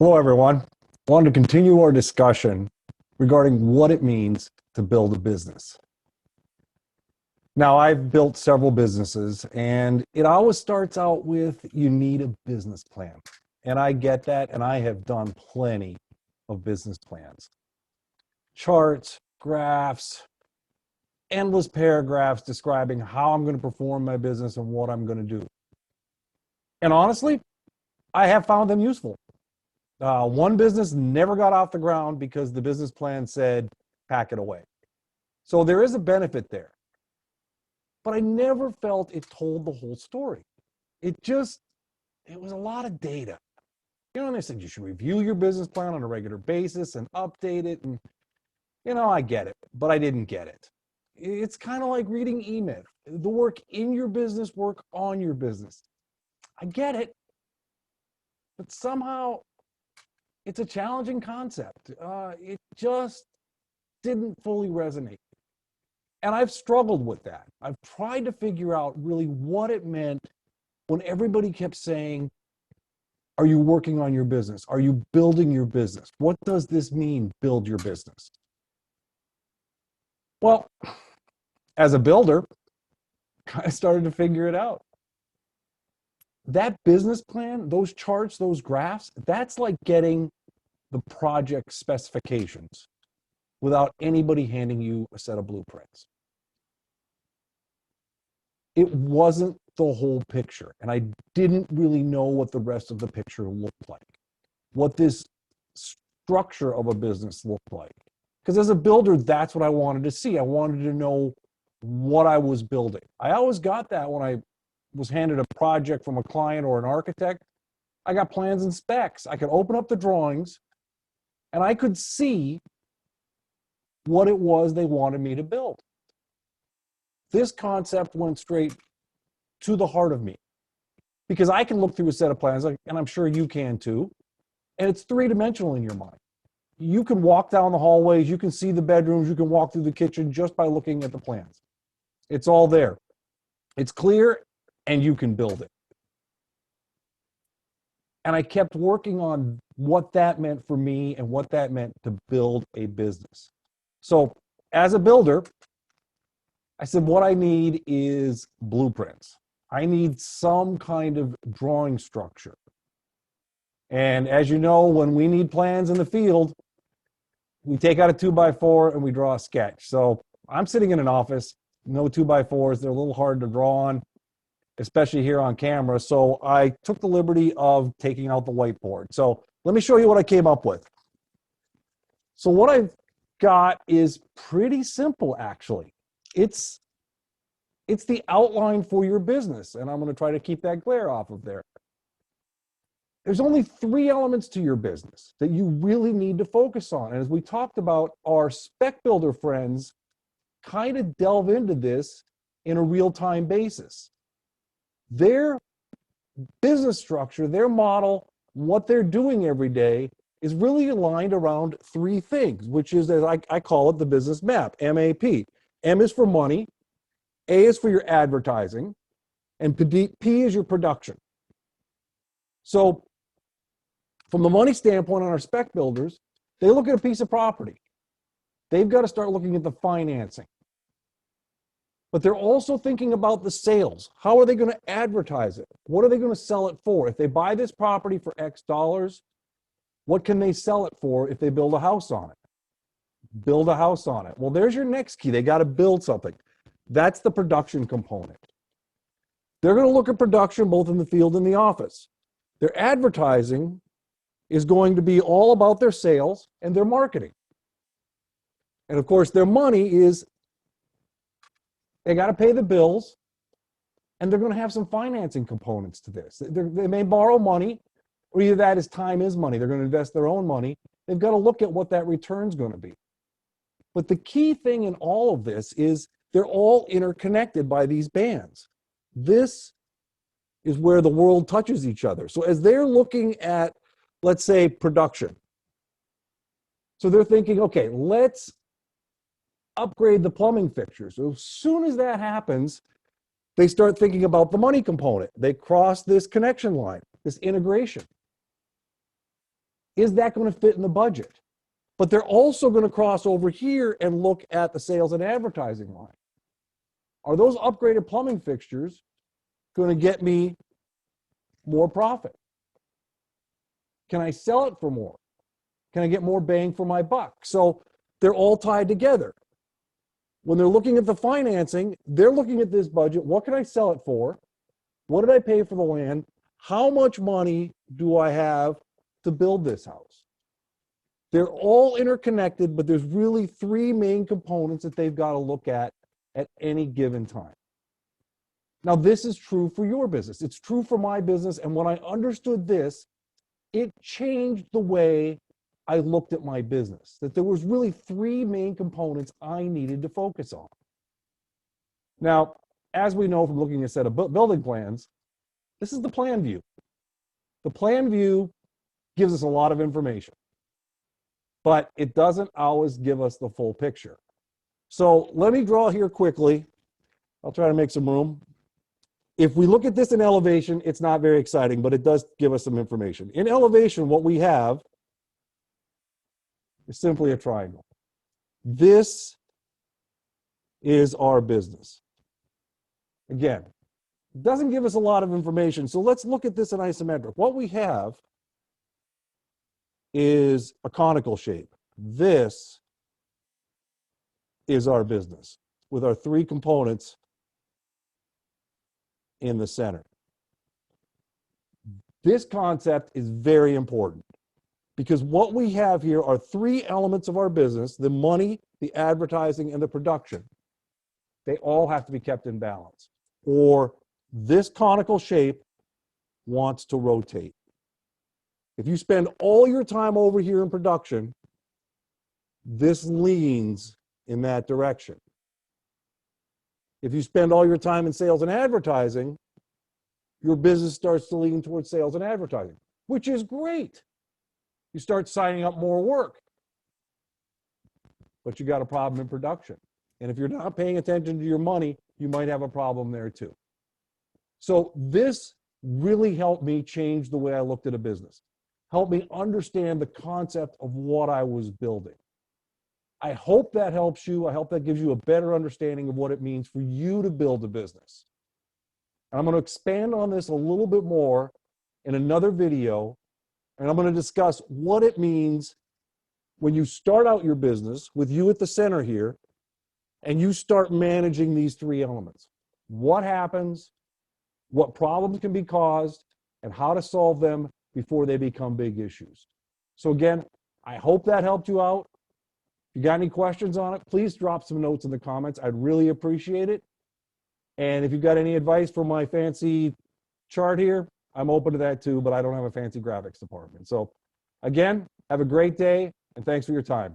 Hello, everyone. I wanted to continue our discussion regarding what it means to build a business. Now, I've built several businesses, and it always starts out with you need a business plan. And I get that, and I have done plenty of business plans. Charts, graphs, endless paragraphs describing how I'm going to perform my business and what I'm going to do. And honestly, I have found them useful. One business never got off the ground because the business plan said, pack it away. So there is a benefit there. But I never felt it told the whole story. It was a lot of data. And they said you should review your business plan on a regular basis and update it. And, I get it, but I didn't get it. It's kind of like reading email. The work in your business, work on your business. I get it, but somehow it's a challenging concept. It just didn't fully resonate. And I've struggled with that. I've tried to figure out really what it meant when everybody kept saying, are you working on your business? Are you building your business? What does this mean, build your business? Well, as a builder, I started to figure it out. That business plan, those charts, those graphs, that's like getting the project specifications without anybody handing you a set of blueprints. It wasn't the whole picture, and I didn't really know what the rest of the picture looked like, what this structure of a business looked like. Because as a builder, that's what I wanted to see. I wanted to know what I was building. I always got that when I was handed a project from a client or an architect. I got plans and specs. I could open up the drawings, and I could see what it was they wanted me to build. This concept went straight to the heart of me because I can look through a set of plans, and I'm sure you can too, and it's three-dimensional in your mind. You can walk down the hallways, you can see the bedrooms, you can walk through the kitchen just by looking at the plans. It's all there. It's clear, and you can build it. And I kept working on what that meant for me and what that meant to build a business. So as a builder, I said, what I need is blueprints. I need some kind of drawing structure. And as you know, when we need plans in the field, we take out a 2x4 and we draw a sketch. So I'm sitting in an office, no 2x4s. They're a little hard to draw on, especially here on camera. So I took the liberty of taking out the whiteboard. So let me show you what I came up with. So what I've got is pretty simple, actually. It's the outline for your business, and I'm going to try to keep that glare off of there. There's only three elements to your business that you really need to focus on. And as we talked about, our spec builder friends kind of delve into this in a real-time basis. Their business structure, their model, what they're doing every day is really aligned around three things, which is, as I call it, the business map, MAP. M is for money, A is for your advertising, and P is your production. So from the money standpoint on our spec builders, they look at a piece of property. They've got to start looking at the financing. But they're also thinking about the sales. How are they going to advertise it? What are they going to sell it for? If they buy this property for X dollars, what can they sell it for if they build a house on it? Build a house on it. Well, there's your next key. They got to build something. That's the production component. They're going to look at production both in the field and the office. Their advertising is going to be all about their sales and their marketing. And of course, their money is, they got to pay the bills, and they're going to have some financing components to this. They may borrow money, or either that is time is money. They're going to invest their own money. They've got to look at what that return's going to be. But the key thing in all of this is they're all interconnected by these bands. This is where the world touches each other. So as they're looking at, let's say, production, so they're thinking, okay, let's upgrade the plumbing fixtures. So as soon as that happens, they start thinking about the money component. They cross this connection line, this integration. Is that going to fit in the budget? But they're also going to cross over here and look at the sales and advertising line. Are those upgraded plumbing fixtures going to get me more profit? Can I sell it for more? Can I get more bang for my buck? So they're all tied together. When they're looking at the financing, they're looking at this budget. What can I sell it for? What did I pay for the land? How much money do I have to build this house? They're all interconnected, but there's really three main components that they've got to look at any given time. Now, this is true for your business. It's true for my business. And when I understood this, it changed the way I looked at my business, that there was really three main components I needed to focus on. Now, as we know from looking at a set of building plans, this is the plan view. The plan view gives us a lot of information, but it doesn't always give us the full picture. So let me draw here quickly. I'll try to make some room. If we look at this in elevation, it's not very exciting, but it does give us some information. In elevation, what we have is simply a triangle. This is our business. Again, it doesn't give us a lot of information, so let's look at this in isometric. What we have is a conical shape. This is our business with our three components in the center. This concept is very important because what we have here are three elements of our business: the money, the advertising, and the production. They all have to be kept in balance, or this conical shape wants to rotate. If you spend all your time over here in production, this leans in that direction. If you spend all your time in sales and advertising, your business starts to lean towards sales and advertising, which is great. You start signing up more work, but you got a problem in production. And if you're not paying attention to your money, you might have a problem there too. So this really helped me change the way I looked at a business, helped me understand the concept of what I was building. I hope that helps you. I hope that gives you a better understanding of what it means for you to build a business. And I'm going to expand on this a little bit more in another video, and I'm going to discuss what it means when you start out your business with you at the center here, and you start managing these three elements. What happens, what problems can be caused, and how to solve them before they become big issues. So again, I hope that helped you out. If you got any questions on it, please drop some notes in the comments. I'd really appreciate it. And if you've got any advice for my fancy chart here, I'm open to that too, but I don't have a fancy graphics department. So again, have a great day, and thanks for your time.